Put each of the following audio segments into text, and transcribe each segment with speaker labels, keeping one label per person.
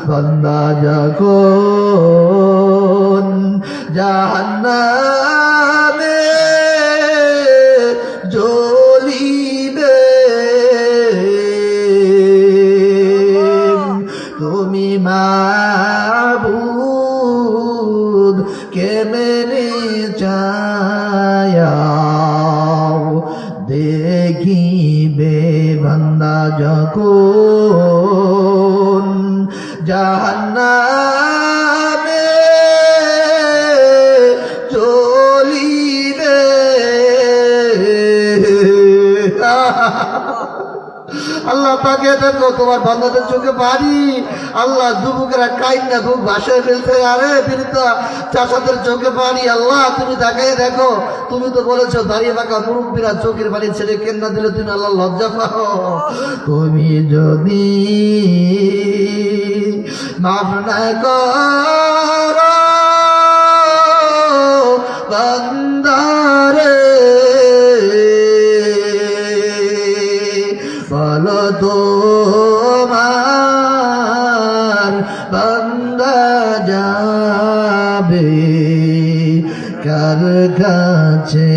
Speaker 1: বান্দা যখন জাহান্নামে জ্বলিবে তুমি মাবুদ কেমনে চায়াও দেখিবে বান্দা যখন জাহান্নামে চলিবে আল্লাহ তাকে দেখো তোমার বান্দাদের চোখে পানি আল্লাহ যুবকেরা কাইন্না খুব ভাষায় ফেলছে আরে বিরুদ্ধা চাষাদের চোখে পানি আল্লাহ তুমি তাকে দেখো তুমি তো বলেছো দাঁড়িয়ে থাকা মুরব্বীরা চোখের পানি ছেড়ে কেন্না দিলে তুমি আল্লাহ লজ্জা পাও তুমি যদি মাফ না করো বান্দারে বলো তোমার বান্দা যাবে কার কাছে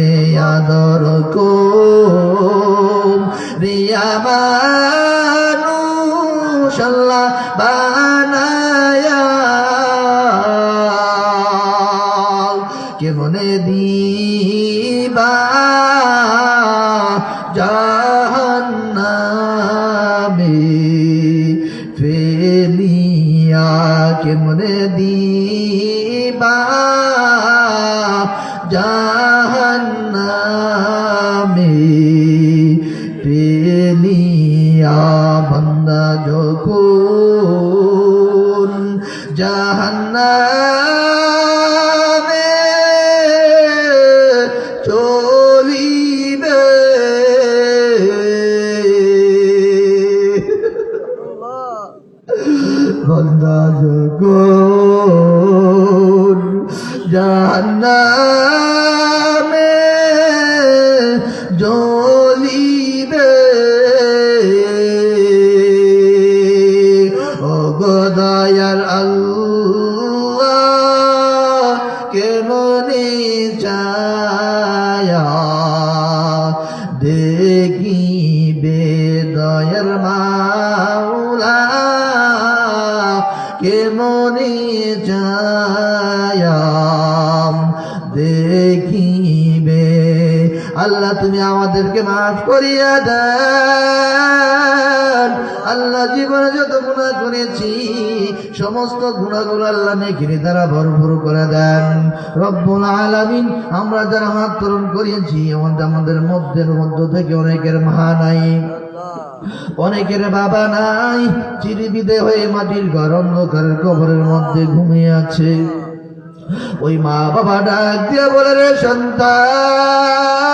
Speaker 1: আদর কোম রিয়া মানুষ আল্লাহ বানায়া কেমনে দিবা জাহান্নামে ফেলিয়া কেমনে দিবা জাহান্নামে ফেলিয়া বান্দা যখন জাহান্নামে চলিবে বান্দা যখন জাহান্নামে জ্বলিবে ও গো দয়ার আল্লাহ কেমনে চায়া দেখিবে দয়ার মাওলা কেমনে যায়াম দেখিবে আল্লাহ তুমি আমাদেরকে মাফ করিয়া দেন আল্লাহ জীবনে যত গুনাহ করেছি সমস্ত গুনাহগুলো আল্লাহ নেকির দ্বারা ভরপুর করে দেন রব্বুল আলামিন আমরা যারা হাত তোরণ করিয়েছি আমাদের মধ্য থেকে অনেকের মা নাই অনেকের বাবা নাই চিরবিদে হয়ে মাটির ঘর অন্ধকারের কবরের মধ্যে ঘুমিয়ে আছে ওই মা বাবা ডাক দিয়ে বলে রে সন্তান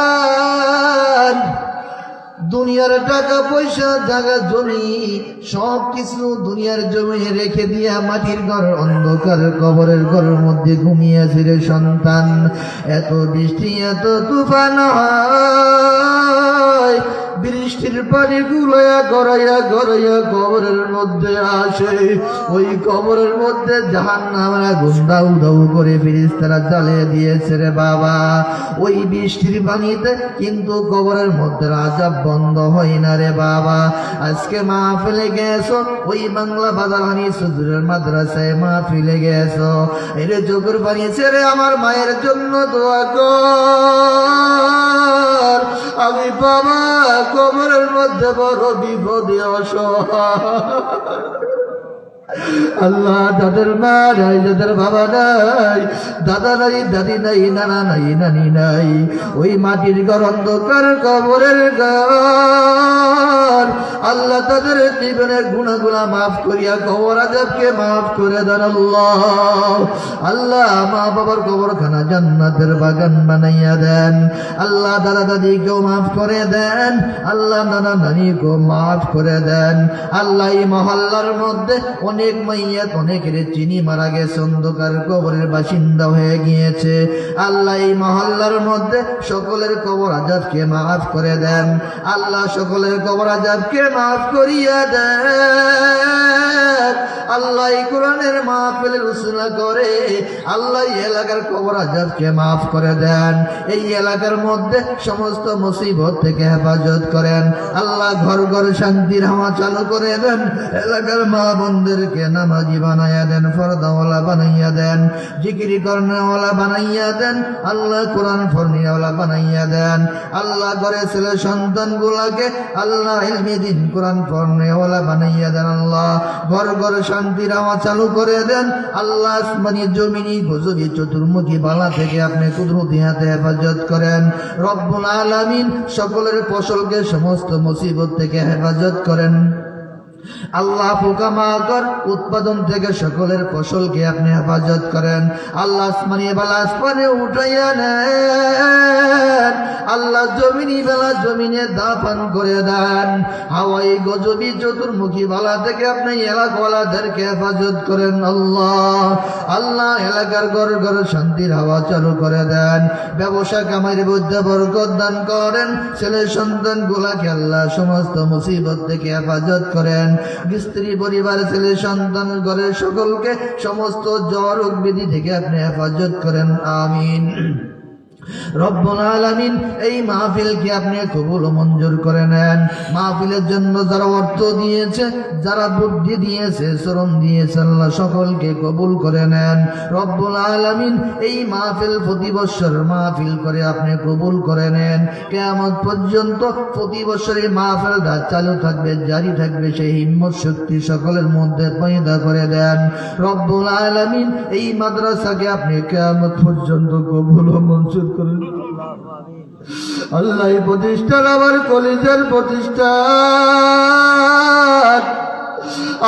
Speaker 1: দুনিয়ার টাকা পয়সা জায়গা জমি সব কিছু দুনিয়ার জমি রেখে দিয়া মাটির ঘর অন্ধকারের কবরের ঘরের মধ্যে ঘুমিয়ে আছে রে সন্তান এত বৃষ্টি এত তুফান হয় বৃষ্টির পানি গুলাইয়া গড়াইয়া গড়াইয়া কবরের মধ্যে আসে ওই কবরের মধ্যে জাহান্নামের আগুন দাউ দাউ করে ফেরেশতারা জ্বালিয়ে দিয়েছে রে বাবা ওই বৃষ্টির পানিতে কিন্তু কবরের মধ্যে আযাব বন্ধ হয় না রে বাবা আজকে মাহফিলে গেছো ওই বাংলা বাজার হানিফ হুজুরের মাদ্রাসায় মাহফিলে গেছো এরে চোখের পানি ছেড়ে আমার মায়ের জন্য দোয়া কর আমি বাবা কবরের মধ্যে বড় বিপদে অসহায় আল্লাহ যাদের মা নাই যাদের বাবা নাই দাদা নাই দাদি নাই নানা নাই নানি নাই ওই মাটির ঘর অন্ধকার কবরের ঘর আল্লাহ তাদের জীবনের গুনাহগুলো মাফ করিয়া কবর আযাবকে মাফ করে দেন আল্লাহ আল্লাহ মা বাবার কবরখানা জান্নাতের বাগান বানাইয়া দেন আল্লাহ দাদা দাদিকেও মাফ করে দেন আল্লাহ নানা নানিকেও মাফ করে দেন আল্লাহ এই মহল্লার মধ্যে অনেক মাইয়াত অনেকের চিনি মারা গেছে অন্ধকার কবরের বাসিন্দা হয়ে গিয়েছে আল্লাহ এই মহল্লার মধ্যে সকলের কবর আযাবকে মাফ করে দেন আল্লাহ সকলের কবর আযাবকে মাফ করিয়া দেন আল্লাহ এই কোরআনের মাহফিলের রচনা করে আল্লাহ এই এলাকার কবর আযাবকে মাফ করে দেন, এই এলাকার মধ্যে সমস্ত মুসিবত থেকে হেফাজত করেন। আল্লাহ ঘর ঘর শান্তির হাওয়া চালু করে দেন, এলাকার মা বোনদেরকে নামাজি বানাইয়া দেন, ফরদাওয়ালা বানাইয়া দেন, জিকিরি করনেওয়ালা বানাইয়া দেন, আল্লাহ কোরআন ফরনিওয়ালা বানাইয়া দেন। আল্লাহ ঘরে ছেলে সন্তান গুলাকে আল্লাহ ইলমি দিন কোরআন ফরনিওয়ালা বানাইয়া দেন। আল্লাহ ঘর ঘর শান্তির হাওয়া চালু করে দেন। আল্লাহ আসমানি জমিনি গজবি চতুর্মুখী বালা থেকে আপনি কুদরতি হাতে হেফাজত করেন। রব্বুল আলামিন সকলের ফসলকে সমস্ত মুসিবত থেকে হেফাজত করেন। আল্লাহ পোকামাকড় উৎপাদন থেকে সকলের ফসলকে আপনি হেফাজত করেন। আল্লাহ আসমানি বেলা আসমানে উঠাইয়া নেন, আল্লাহ জমিনি বেলা জমিনে দাফন করে দেন। হাওয়াই গজবি চতুর্মুখী বালা থেকে আপনি এলাকাওয়ালাদেরকে হেফাজত করেন। আল্লাহ আল্লাহ এলাকার ঘর ঘর শান্তির হাওয়া চালু করে দেন। ব্যবসা কামাইয়ের মধ্যে বরকত দান করেন। ছেলে সন্তান গুলাকে আল্লাহ সমস্ত মুসিবত থেকে হেফাজত করেন। স্ত্রী পরিবার ছেলে সন্তান ঘরের সকলকে সমস্ত জ্বর রোগ ব্যাধি থেকে আপনি হেফাজত করেন। আমিন। রব্বুল আলামিন এই মাহফিলকে আপনি কবুল ও মঞ্জুর করে নেন। মাহফিলের জন্য যারা অর্থ দিয়েছে, যারা বুদ্ধি দিয়েছে, শ্রম দিয়েছে, আল্লাহ সকলকে কবুল করে নেন। রব্বুল আলামিন এই মাহফিল প্রতি বছর মাহফিল করে আপনি কবুল করে নেন। কিয়ামত পর্যন্ত প্রতি বছর এই মাহফিলটা চালু থাকবে, জারি থাকবে, সেই হিম্মত শক্তি সকলের মধ্যে পয়দা করে দেন। রব্বুল আলামিন এই মাদ্রাসাকে আপনি কিয়ামত পর্যন্ত কবুল ও মঞ্জুর করেন। আল্লাহ প্রতিষ্ঠান আমার কলিজার প্রতিষ্ঠান।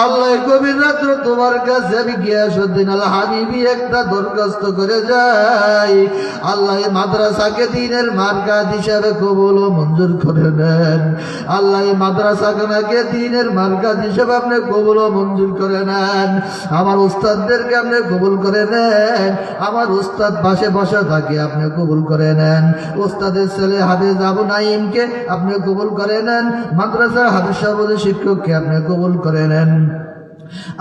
Speaker 1: আল্লাহ গভীর রাত্র তোমার কাছে আমি গিয়াসউদ্দিন আল হাবিবি একটা দরখাস্ত করে যাই। আল্লাহ মাদ্রাসাকে দ্বীনের মার্কাজ হিসাবে কবুল ও মঞ্জুর করে নেন। আল্লাহ মাদ্রাসাকে দ্বীনের মার্কাজ হিসাবে আপনি কবুল ও মঞ্জুর করে নেন। আমার উস্তাদদেরকে আপনি কবুল করে নেন। আমার উস্তাদ পাশে বসে থাকে আপনি কবুল করে নেন। উস্তাদের ছেলে হাফেজ আবু নাইমকে আপনি কবুল করে নেন। মাদ্রাসার হাফেজ সভাপতি শিক্ষককে আপনি কবুল করে নেন।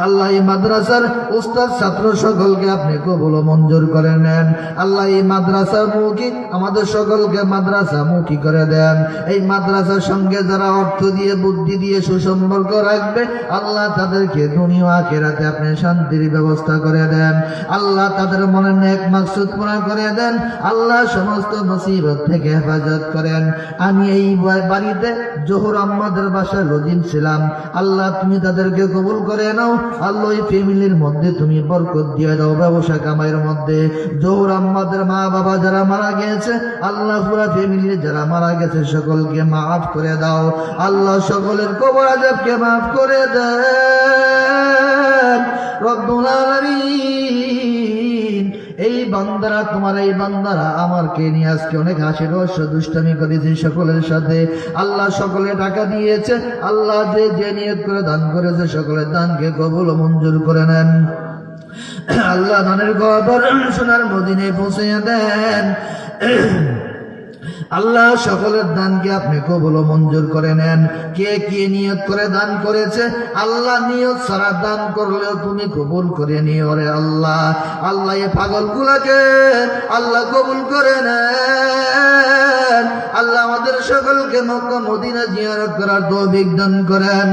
Speaker 1: আল্লাহ এই মাদ্রাসার উস্তাদ ছাত্র সকলকে আপনি কবুল ও মঞ্জুর করে নেন। আল্লাহ এই মাদ্রাসার মুখী আমাদের সকলকে মাদ্রাসা মুখী করে দেন। এই মাদ্রাসার সঙ্গে যারা অর্থ দিয়ে বুদ্ধি দিয়ে সুসম্পর্ক রাখবে, আল্লাহ তাদেরকে দুনিয়া আখিরাতে আপনি শান্তির ব্যবস্থা করে দেন। আল্লাহ তাদের মনের নেক মাকসুদ পুরা করে দেন। আল্লাহ সমস্ত মুসিবত থেকে হেফাজত করেন। আমি এই বাড়িতে জহুর আহমদের বাসায় লজিম ছিলাম। আল্লাহ তুমি তাদেরকে কবুল করে নাও। আল্লাহ এই ফ্যামিলির মধ্যে তুমি বরকত দিয়ে দাও। ব্যবসা কামাইয়ের মধ্যে জহুর আহমদের মা বাবা যারা মারা গেছে, আল্লাহ পুরা ফ্যামিলির যারা মারা গেছে সকলকে মাফ করে দাও। আল্লাহ সকলের কবর আযাবকে মাফ করে দেন। রব্বুল আলামিন এই বান্দারা তোমার এই বান্দারা আমারকে নিয়ে আজকে অনেক হাসি রহস্য দুষ্টামি করেছে সকলের সাথে। আল্লাহ সকলে টাকা দিয়েছে, আল্লাহ যে যে নিয়ত করে দান করেছে সকলের দানকে কবুল ও মঞ্জুর করে নেন। আল্লাহ দানের খবর সোনার মদিনায় পৌঁছে দেন। আল্লাহ সকলের দানকে আপনি কবুল ও মঞ্জুর করে নেন। কে কে নিয়ত করে দান করেছে, আল্লাহ নিয়ত ছাড়া দান করলেও তুমি কবুল করে নিও রে আল্লাহ। আল্লাহ এই পাগলগুলাকে আল্লাহ কবুল করে নেন। আল্লাহ আমাদের সকলকে মক্কা মদিনা জিয়ারত করার তৌফিক দান করেন।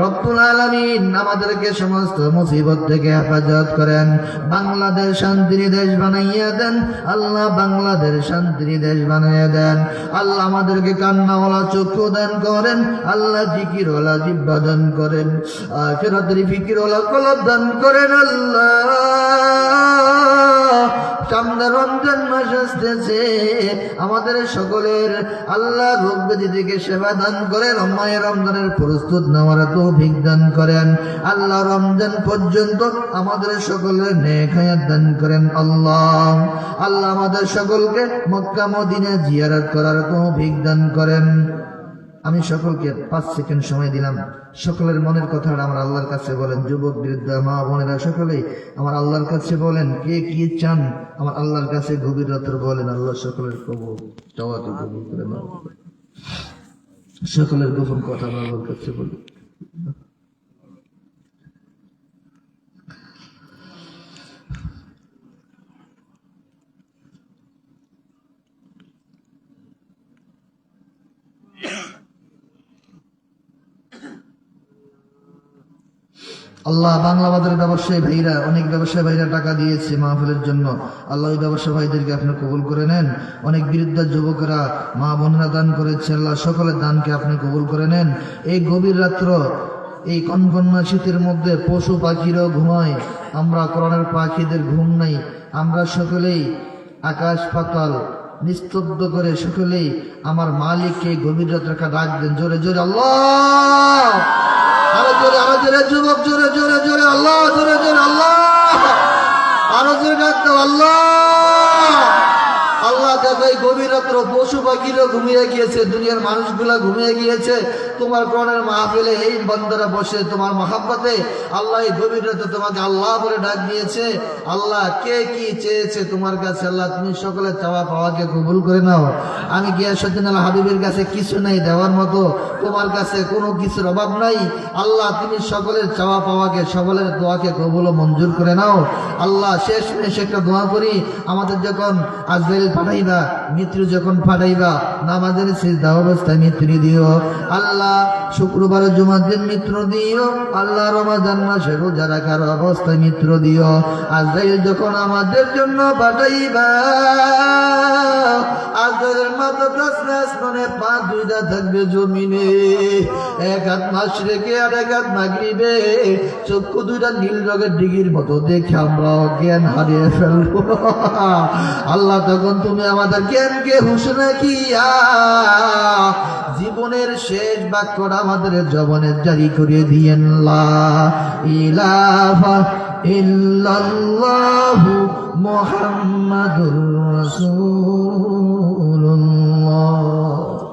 Speaker 1: রব্বুল আলামিন আমাদেরকে সমস্ত মুসিবত থেকে হেফাজত করেন। বাংলাদেশ শান্তির দেশ বানাইয়া দেন। আল্লাহ বাংলাদেশ শান্তির দেশ বানাইয়া দেন। আল্লাহ আমাদেরকে কান্নাওয়ালা চক্ষু দান করেন। আল্লাহ জিকিরওয়ালা জিহ্বা দান করেন। আখিরাতের ফিকিরওয়ালা কলব দান করেন। আল্লাহ সামনে রমজান মাস আসতেছে, আমাদের সকলের আল্লাহ রোগ ব্যাধি থেকে সেবা দান করেন। রমজানের প্রস্তুত নেওয়ার তৌফিক দান করেন। আল্লাহ রমজান পর্যন্ত আমাদের সকলের নেক হায়াত দান করেন। আল্লাহ আল্লাহ আমাদের সকলকে মক্কা মদিনা জিয়ারত করার তৌফিক দান করেন। আমি সকলকে 5 সেকেন্ড সময় দিলাম। সকলের মনের কথাটা আমার আল্লাহর কাছে বলেন। যুবক বৃদ্ধ মা বোনেরা সকলেই আমার আল্লাহর কাছে বলেন, কে কি চান আমার আল্লাহর কাছে গভীর রাত্রে বলেন। আল্লাহ সকলের কবুল চাওয়াকে কবুল করে নাও। সকলের গোপন কথা আল্লাহর কাছে বলি। আল্লাহ বাংলা বাজারের ব্যবসায়ী ভাইরা, অনেক ব্যবসায়ী ভাইরা টাকা দিয়েছে মাহফিলের জন্য। আল্লাহ ওই ব্যবসায়ী ভাইদেরকে আপনি কবুল করে নেন। অনেক বৃদ্ধা যুবকেরা, মা বোনেরা দান করেছে, আল্লাহ সকলের দানকে আপনি কবুল করে নেন। এই গভীর রাত্র, এই কনকন্যা শীতের মধ্যে পশু পাখিরও ঘুমায়, আমরা কোরআনের পাখিদের ঘুম নাই। আমরা সকলেই আকাশ পাতাল নিস্তব্ধ করে সকলেই আমার মালিককে গভীর রাত্রে ডাক দেন জোরে জোরে আল্লাহ, আরো জোরে, আরো জোরে যুবক, জোরে জোরে জোরে আল্লাহ, জোরে জোরে আল্লাহ, আরো জোরে ডাক দাও আল্লাহ। আল্লাহ দেখো এই গভীর রাত্র পশু পাখিরও ঘুমিয়ে গিয়েছে, দুনিয়ার মানুষগুলা ঘুমিয়ে গিয়েছে। তোমার কোরআনের মাহফিলে এই বান্দারা বসে তোমার মহাব্বতে আল্লাহ এই গভীর রাতে তোমাকে আল্লাহ বলে ডাক দিয়েছে। আল্লাহ কে কি চেয়েছে তোমার কাছে, আল্লাহ তুমি সকলের চাওয়া পাওয়াকে কবুল করে নাও। আমি গিয়াসউদ্দিন আল হাবিবের কাছে কিছু নাই দেওয়ার মতো, তোমার কাছে কোনো কিছুর অভাব নাই। আল্লাহ তুমি সকলের চাওয়া পাওয়াকে, সকলের দোয়াকে কবুল ও মঞ্জুর করে নাও। আল্লাহ শেষ একটা দোয়া করি, আমাদের যখন আজরাইল পাঠাইবা, মৃত্যু যখন পাঠাইবা, নামাজের সিজদা অবস্থায় মৃত্যু দিও আল্লাহ। শুক্রবার জুমার দিন মৃত্যু দিও আল্লাহ। রমাদান মাসে রোজা রাখার অবস্থায় মৃত্যু দিও। আজরাইল যখন আমাদের জন্য পাঠাইবা, আজরাইলের মাথা প্রশ্নে আসমানে, পা দুইটা থাকবে জমিনে, এক হাত মাশরিকে আর এক হাত মাগরিবে, চক্ষু দুইটা নীল রঙের দিঘির মতো দেখে আমরা জ্ঞান হারিয়ে ফেলবো। আল্লাহ তখন তুমি আমাদের জ্ঞানকে হুঁশ রাখিয়া জীবনের শেষ বাক্যটা আমাদের জবানে জারি করে দিয়েন, লা ইলাহা ইল্লাল্লাহু মুহাম্মাদুর রাসূল।